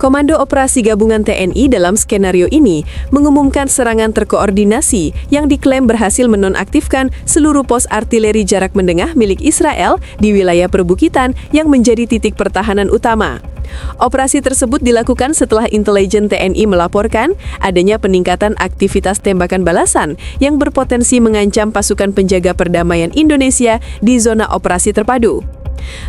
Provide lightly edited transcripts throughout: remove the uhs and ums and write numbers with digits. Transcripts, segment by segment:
Komando Operasi Gabungan TNI dalam skenario ini mengumumkan serangan terkoordinasi yang diklaim berhasil menonaktifkan seluruh pos artileri jarak menengah milik Israel di wilayah perbukitan yang menjadi titik pertahanan utama. Operasi tersebut dilakukan setelah intelijen TNI melaporkan adanya peningkatan aktivitas tembakan balasan yang berpotensi mengancam pasukan penjaga perdamaian Indonesia di zona operasi terpadu.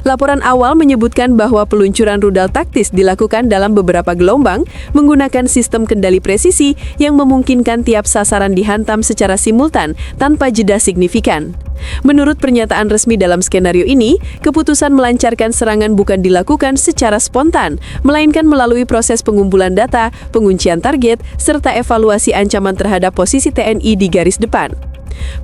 Laporan awal menyebutkan bahwa peluncuran rudal taktis dilakukan dalam beberapa gelombang menggunakan sistem kendali presisi yang memungkinkan tiap sasaran dihantam secara simultan tanpa jeda signifikan. Menurut pernyataan resmi dalam skenario ini, keputusan melancarkan serangan bukan dilakukan secara spontan, melainkan melalui proses pengumpulan data, penguncian target, serta evaluasi ancaman terhadap posisi TNI di garis depan.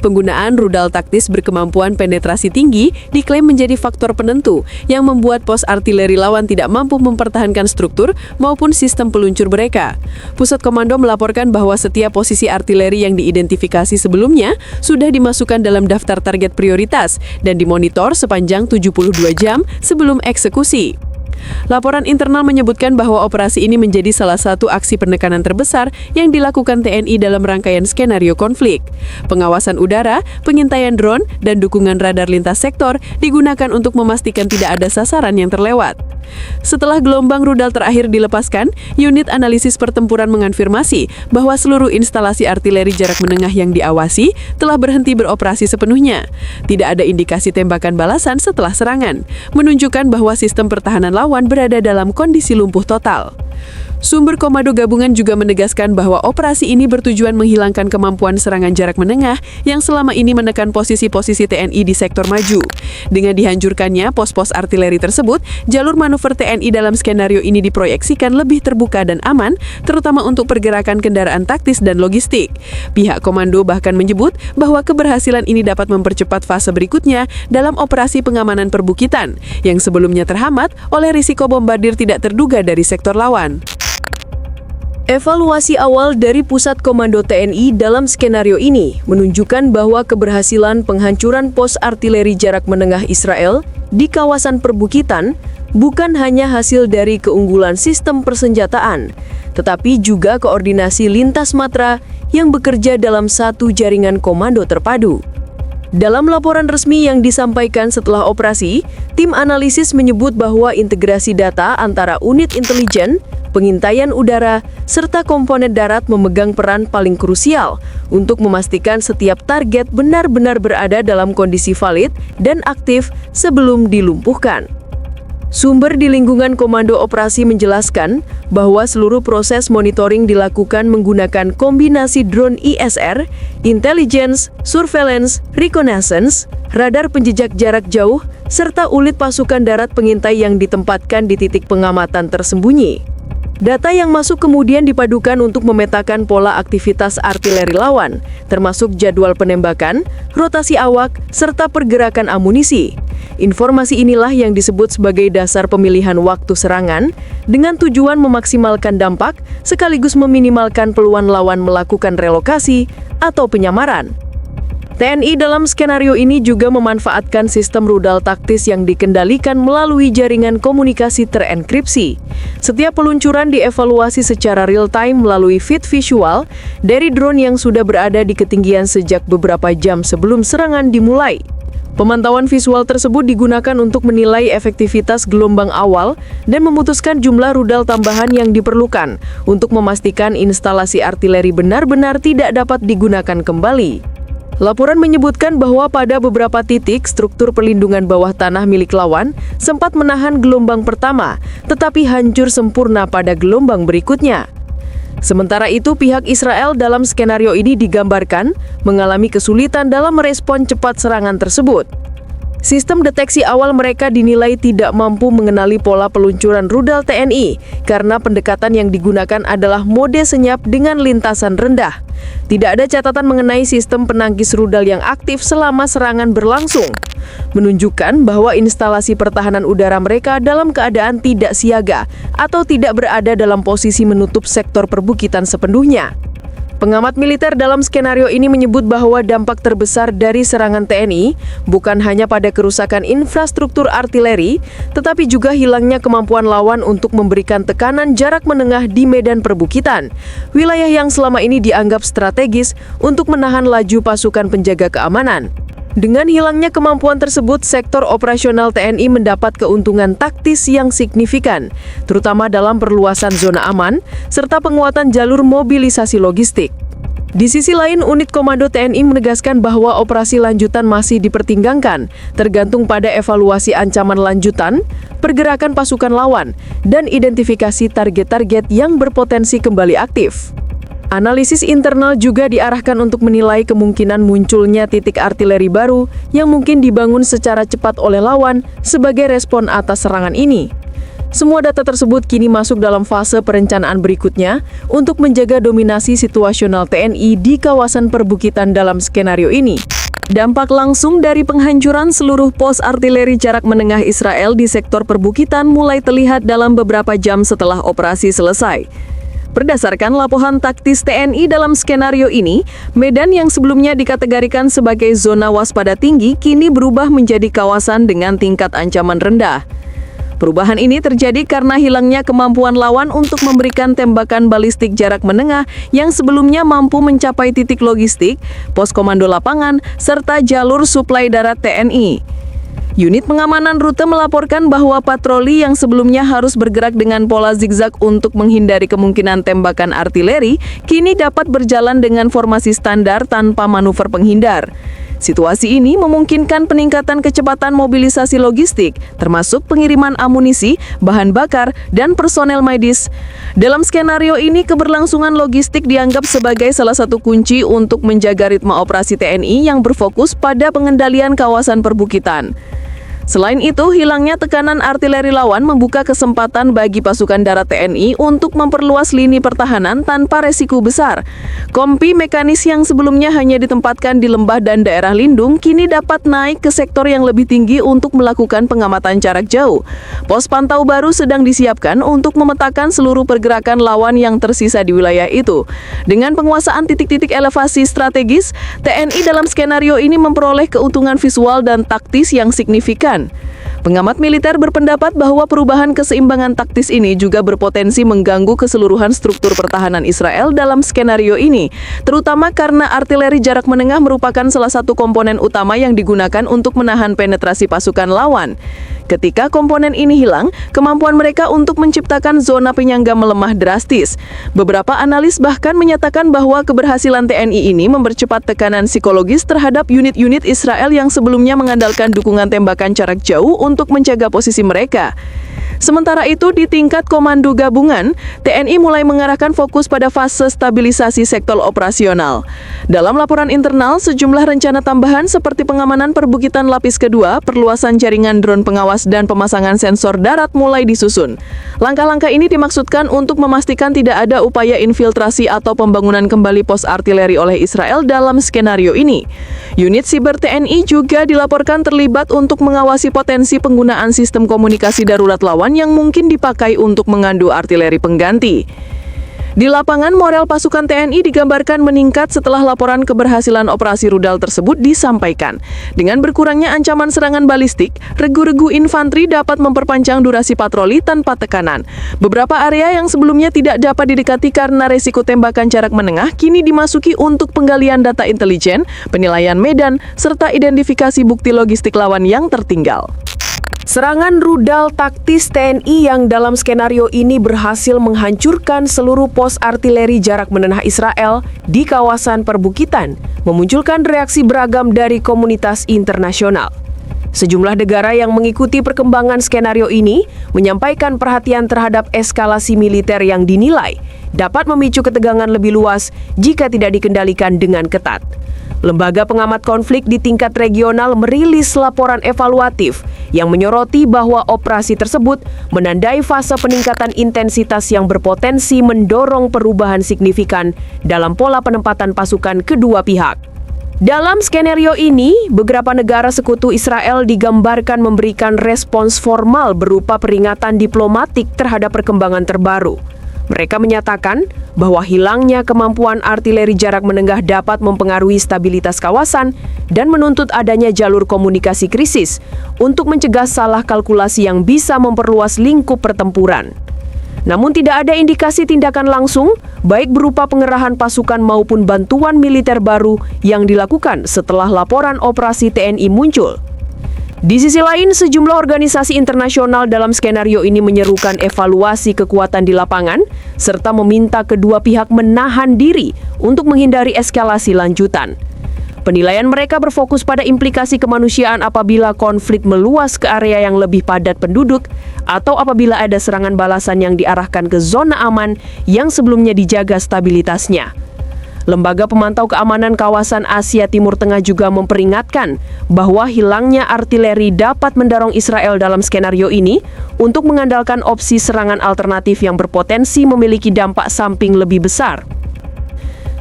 Penggunaan rudal taktis berkemampuan penetrasi tinggi diklaim menjadi faktor penentu yang membuat pos artileri lawan tidak mampu mempertahankan struktur maupun sistem peluncur mereka. Pusat Komando melaporkan bahwa setiap posisi artileri yang diidentifikasi sebelumnya sudah dimasukkan dalam daftar target prioritas dan dimonitor sepanjang 72 jam sebelum eksekusi. Laporan internal menyebutkan bahwa operasi ini menjadi salah satu aksi penekanan terbesar yang dilakukan TNI dalam rangkaian skenario konflik. Pengawasan udara, pengintaian drone, dan dukungan radar lintas sektor digunakan untuk memastikan tidak ada sasaran yang terlewat. Setelah gelombang rudal terakhir dilepaskan, unit analisis pertempuran mengonfirmasi bahwa seluruh instalasi artileri jarak menengah yang diawasi telah berhenti beroperasi sepenuhnya. Tidak ada indikasi tembakan balasan setelah serangan, menunjukkan bahwa sistem pertahanan lawan berada dalam kondisi lumpuh total. Sumber Komando Gabungan juga menegaskan bahwa operasi ini bertujuan menghilangkan kemampuan serangan jarak menengah yang selama ini menekan posisi-posisi TNI di sektor maju. Dengan dihancurkannya pos-pos artileri tersebut, jalur manuver TNI dalam skenario ini diproyeksikan lebih terbuka dan aman, terutama untuk pergerakan kendaraan taktis dan logistik. Pihak Komando bahkan menyebut bahwa keberhasilan ini dapat mempercepat fase berikutnya dalam operasi pengamanan perbukitan, yang sebelumnya terhambat oleh risiko bombardir tidak terduga dari sektor lawan. Evaluasi awal dari Pusat Komando TNI dalam skenario ini menunjukkan bahwa keberhasilan penghancuran pos artileri jarak menengah Israel di kawasan perbukitan bukan hanya hasil dari keunggulan sistem persenjataan, tetapi juga koordinasi lintas matra yang bekerja dalam satu jaringan komando terpadu. Dalam laporan resmi yang disampaikan setelah operasi, tim analisis menyebut bahwa integrasi data antara unit intelijen, pengintaian udara, serta komponen darat memegang peran paling krusial untuk memastikan setiap target benar-benar berada dalam kondisi valid dan aktif sebelum dilumpuhkan. Sumber di lingkungan Komando Operasi menjelaskan bahwa seluruh proses monitoring dilakukan menggunakan kombinasi drone ISR, intelligence, surveillance, reconnaissance, radar penjejak jarak jauh, serta unit pasukan darat pengintai yang ditempatkan di titik pengamatan tersembunyi. Data yang masuk kemudian dipadukan untuk memetakan pola aktivitas artileri lawan, termasuk jadwal penembakan, rotasi awak, serta pergerakan amunisi. Informasi inilah yang disebut sebagai dasar pemilihan waktu serangan, dengan tujuan memaksimalkan dampak sekaligus meminimalkan peluang lawan melakukan relokasi atau penyamaran. TNI dalam skenario ini juga memanfaatkan sistem rudal taktis yang dikendalikan melalui jaringan komunikasi terenkripsi. Setiap peluncuran dievaluasi secara real-time melalui feed visual dari drone yang sudah berada di ketinggian sejak beberapa jam sebelum serangan dimulai. Pemantauan visual tersebut digunakan untuk menilai efektivitas gelombang awal dan memutuskan jumlah rudal tambahan yang diperlukan untuk memastikan instalasi artileri benar-benar tidak dapat digunakan kembali. Laporan menyebutkan bahwa pada beberapa titik struktur perlindungan bawah tanah milik lawan sempat menahan gelombang pertama, tetapi hancur sempurna pada gelombang berikutnya. Sementara itu, pihak Israel dalam skenario ini digambarkan mengalami kesulitan dalam merespon cepat serangan tersebut. Sistem deteksi awal mereka dinilai tidak mampu mengenali pola peluncuran rudal TNI karena pendekatan yang digunakan adalah mode senyap dengan lintasan rendah. Tidak ada catatan mengenai sistem penangkis rudal yang aktif selama serangan berlangsung, menunjukkan bahwa instalasi pertahanan udara mereka dalam keadaan tidak siaga atau tidak berada dalam posisi menutup sektor perbukitan sepenuhnya. Pengamat militer dalam skenario ini menyebut bahwa dampak terbesar dari serangan TNI bukan hanya pada kerusakan infrastruktur artileri, tetapi juga hilangnya kemampuan lawan untuk memberikan tekanan jarak menengah di medan perbukitan, wilayah yang selama ini dianggap strategis untuk menahan laju pasukan penjaga keamanan. Dengan hilangnya kemampuan tersebut, sektor operasional TNI mendapat keuntungan taktis yang signifikan, terutama dalam perluasan zona aman, serta penguatan jalur mobilisasi logistik. Di sisi lain, unit komando TNI menegaskan bahwa operasi lanjutan masih dipertimbangkan, tergantung pada evaluasi ancaman lanjutan, pergerakan pasukan lawan, dan identifikasi target-target yang berpotensi kembali aktif. Analisis internal juga diarahkan untuk menilai kemungkinan munculnya titik artileri baru yang mungkin dibangun secara cepat oleh lawan sebagai respon atas serangan ini. Semua data tersebut kini masuk dalam fase perencanaan berikutnya untuk menjaga dominasi situasional TNI di kawasan perbukitan dalam skenario ini. Dampak langsung dari penghancuran seluruh pos artileri jarak menengah Israel di sektor perbukitan mulai terlihat dalam beberapa jam setelah operasi selesai. Berdasarkan laporan taktis TNI dalam skenario ini, medan yang sebelumnya dikategorikan sebagai zona waspada tinggi kini berubah menjadi kawasan dengan tingkat ancaman rendah. Perubahan ini terjadi karena hilangnya kemampuan lawan untuk memberikan tembakan balistik jarak menengah yang sebelumnya mampu mencapai titik logistik, pos komando lapangan, serta jalur suplai darat TNI. Unit pengamanan rute melaporkan bahwa patroli yang sebelumnya harus bergerak dengan pola zigzag untuk menghindari kemungkinan tembakan artileri, kini dapat berjalan dengan formasi standar tanpa manuver penghindar. Situasi ini memungkinkan peningkatan kecepatan mobilisasi logistik, termasuk pengiriman amunisi, bahan bakar, dan personel medis. Dalam skenario ini, keberlangsungan logistik dianggap sebagai salah satu kunci untuk menjaga ritme operasi TNI yang berfokus pada pengendalian kawasan perbukitan. Selain itu, hilangnya tekanan artileri lawan membuka kesempatan bagi pasukan darat TNI untuk memperluas lini pertahanan tanpa resiko besar. Kompi mekanis yang sebelumnya hanya ditempatkan di lembah dan daerah lindung kini dapat naik ke sektor yang lebih tinggi untuk melakukan pengamatan jarak jauh. Pos pantau baru sedang disiapkan untuk memetakan seluruh pergerakan lawan yang tersisa di wilayah itu. Dengan penguasaan titik-titik elevasi strategis, TNI dalam skenario ini memperoleh keuntungan visual dan taktis yang signifikan. Pengamat militer berpendapat bahwa perubahan keseimbangan taktis ini juga berpotensi mengganggu keseluruhan struktur pertahanan Israel dalam skenario ini, terutama karena artileri jarak menengah merupakan salah satu komponen utama yang digunakan untuk menahan penetrasi pasukan lawan. Ketika komponen ini hilang, kemampuan mereka untuk menciptakan zona penyangga melemah drastis. Beberapa analis bahkan menyatakan bahwa keberhasilan TNI ini mempercepat tekanan psikologis terhadap unit-unit Israel yang sebelumnya mengandalkan dukungan tembakan jarak jauh untuk menjaga posisi mereka. Sementara itu, di tingkat komando gabungan, TNI mulai mengarahkan fokus pada fase stabilisasi sektor operasional. Dalam laporan internal, sejumlah rencana tambahan seperti pengamanan perbukitan lapis kedua, perluasan jaringan drone pengawas, dan pemasangan sensor darat mulai disusun. Langkah-langkah ini dimaksudkan untuk memastikan tidak ada upaya infiltrasi atau pembangunan kembali pos artileri oleh Israel dalam skenario ini. Unit siber TNI juga dilaporkan terlibat untuk mengawasi potensi penggunaan sistem komunikasi darurat lawan yang mungkin dipakai untuk mengandu artileri pengganti. Di lapangan, moral pasukan TNI digambarkan meningkat setelah laporan keberhasilan operasi rudal tersebut disampaikan. Dengan berkurangnya ancaman serangan balistik, regu-regu infanteri dapat memperpanjang durasi patroli tanpa tekanan. Beberapa area yang sebelumnya tidak dapat didekati karena resiko tembakan jarak menengah kini dimasuki untuk penggalian data intelijen, penilaian medan, serta identifikasi bukti logistik lawan yang tertinggal. Serangan rudal taktis TNI yang dalam skenario ini berhasil menghancurkan seluruh pos artileri jarak menengah Israel di kawasan perbukitan, memunculkan reaksi beragam dari komunitas internasional. Sejumlah negara yang mengikuti perkembangan skenario ini menyampaikan perhatian terhadap eskalasi militer yang dinilai dapat memicu ketegangan lebih luas jika tidak dikendalikan dengan ketat. Lembaga pengamat konflik di tingkat regional merilis laporan evaluatif yang menyoroti bahwa operasi tersebut menandai fase peningkatan intensitas yang berpotensi mendorong perubahan signifikan dalam pola penempatan pasukan kedua pihak. Dalam skenario ini, beberapa negara sekutu Israel digambarkan memberikan respons formal berupa peringatan diplomatik terhadap perkembangan terbaru. Mereka menyatakan bahwa hilangnya kemampuan artileri jarak menengah dapat mempengaruhi stabilitas kawasan dan menuntut adanya jalur komunikasi krisis untuk mencegah salah kalkulasi yang bisa memperluas lingkup pertempuran. Namun tidak ada indikasi tindakan langsung, baik berupa pengerahan pasukan maupun bantuan militer baru yang dilakukan setelah laporan operasi TNI muncul. Di sisi lain, sejumlah organisasi internasional dalam skenario ini menyerukan evaluasi kekuatan di lapangan, serta meminta kedua pihak menahan diri untuk menghindari eskalasi lanjutan. Penilaian mereka berfokus pada implikasi kemanusiaan apabila konflik meluas ke area yang lebih padat penduduk, atau apabila ada serangan balasan yang diarahkan ke zona aman yang sebelumnya dijaga stabilitasnya. Lembaga Pemantau Keamanan Kawasan Asia Timur Tengah juga memperingatkan bahwa hilangnya artileri dapat mendorong Israel dalam skenario ini untuk mengandalkan opsi serangan alternatif yang berpotensi memiliki dampak samping lebih besar.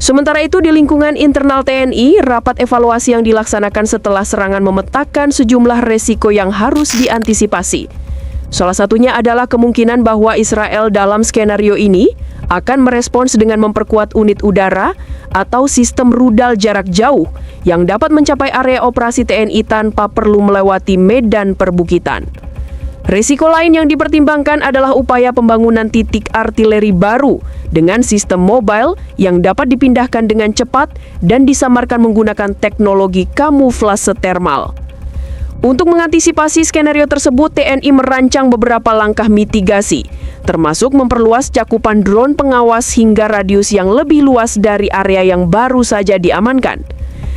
Sementara itu, di lingkungan internal TNI, rapat evaluasi yang dilaksanakan setelah serangan memetakan sejumlah resiko yang harus diantisipasi. Salah satunya adalah kemungkinan bahwa Israel dalam skenario ini akan merespons dengan memperkuat unit udara atau sistem rudal jarak jauh yang dapat mencapai area operasi TNI tanpa perlu melewati medan perbukitan. Risiko lain yang dipertimbangkan adalah upaya pembangunan titik artileri baru dengan sistem mobile yang dapat dipindahkan dengan cepat dan disamarkan menggunakan teknologi kamuflase thermal. Untuk mengantisipasi skenario tersebut, TNI merancang beberapa langkah mitigasi, termasuk memperluas cakupan drone pengawas hingga radius yang lebih luas dari area yang baru saja diamankan.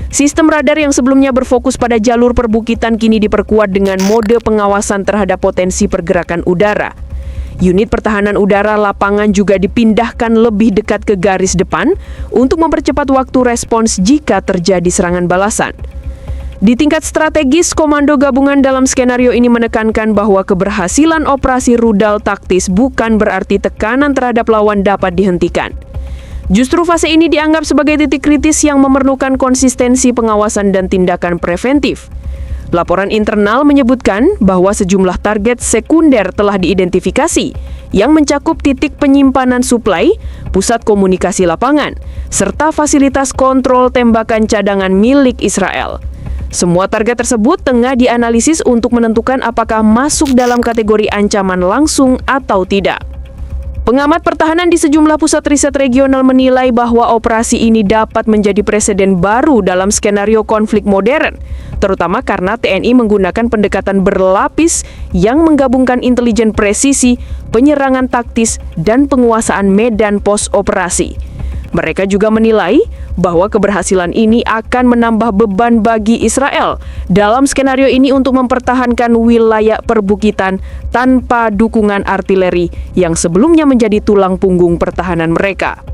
Sistem radar yang sebelumnya berfokus pada jalur perbukitan kini diperkuat dengan mode pengawasan terhadap potensi pergerakan udara. Unit pertahanan udara lapangan juga dipindahkan lebih dekat ke garis depan untuk mempercepat waktu respons jika terjadi serangan balasan. Di tingkat strategis, Komando Gabungan dalam skenario ini menekankan bahwa keberhasilan operasi rudal taktis bukan berarti tekanan terhadap lawan dapat dihentikan. Justru fase ini dianggap sebagai titik kritis yang memerlukan konsistensi pengawasan dan tindakan preventif. Laporan internal menyebutkan bahwa sejumlah target sekunder telah diidentifikasi yang mencakup titik penyimpanan suplai, pusat komunikasi lapangan, serta fasilitas kontrol tembakan cadangan milik Israel. Semua target tersebut tengah dianalisis untuk menentukan apakah masuk dalam kategori ancaman langsung atau tidak. Pengamat pertahanan di sejumlah pusat riset regional menilai bahwa operasi ini dapat menjadi preseden baru dalam skenario konflik modern, terutama karena TNI menggunakan pendekatan berlapis yang menggabungkan intelijen presisi, penyerangan taktis, dan penguasaan medan pos operasi. Mereka juga menilai bahwa keberhasilan ini akan menambah beban bagi Israel dalam skenario ini untuk mempertahankan wilayah perbukitan tanpa dukungan artileri yang sebelumnya menjadi tulang punggung pertahanan mereka.